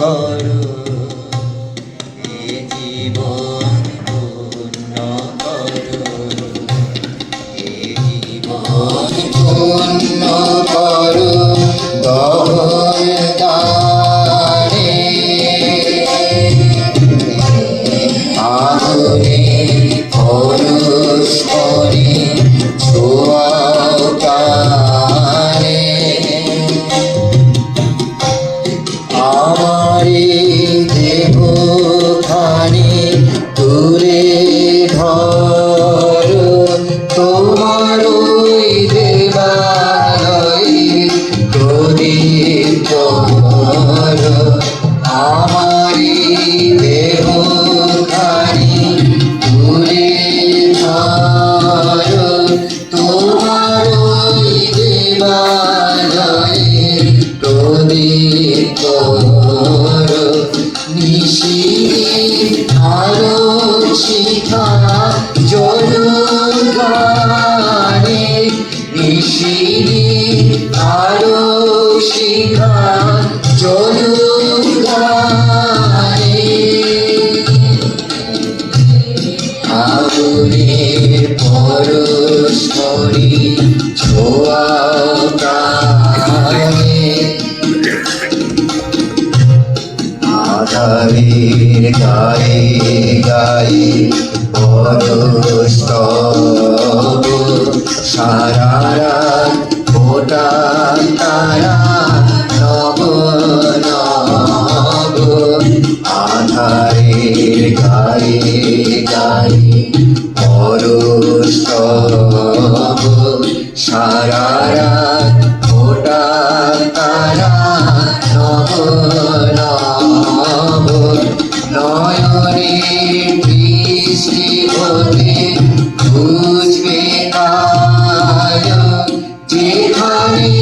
করো, এ জীবন পূর্ণ করো, এ জীবন পূর্ণ করো গহন দানে। আগুনে পরশ করে ছোঁয়াও প্রাণে, আমারে দেহখানি তুলে ধরো, তোমার ওই দেবালয়ে প্রদীপ জ্বলো। আমারে দেহখানি তুলে ধরো, তোমার ওই দেবালয়ে প্রদীপ জ্বলো। নিশির আলো শিখা জ্বলুক গানে, নিশির আলো শিখা জ্বলুক গানে। আগুনের পরশ করি ছোঁয়াও প্রাণে, আধারের গায়ে গায়ে পরশ তব, সারা রাত ফোটা তারা নব নব। আধারের গায়ে গায়ে পরশ তব, সারা রাত ফোটা তারা নব নব। নয়নে বৃষ্টি হতে বুঝবে কাল, যেখানে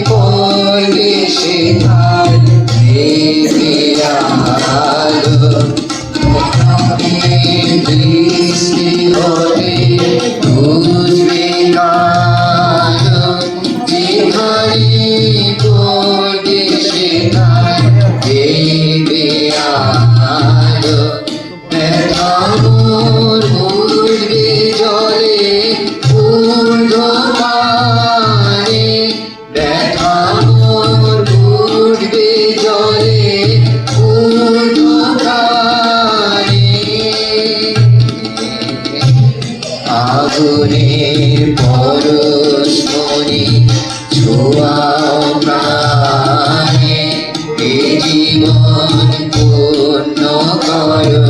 পড়বে সেখান দেবে আলো। নয়নে বৃষ্টি হতে বুঝবে কাল, যেখানে পড়বে সেখান দেবে আলো। ব্যথামোর বুঝবে জলে ঊর্ধ্বপানে, ব্যথামোর বুঝবে জলে ঊর্ধ্বপানে। আগুনের পরশ মনি ছোঁয়াও প্রাণে, এ জীবন পূর্ণ করো,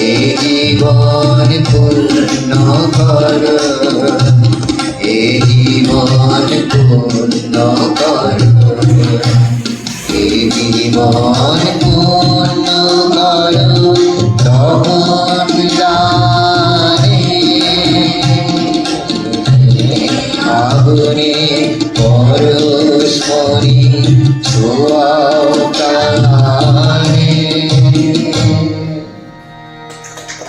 এ জীবন পূর্ণ করো, এ জীবন পূর্ণ করো, এ জীবন পূর্ণ করো তখন জানে। আগুনে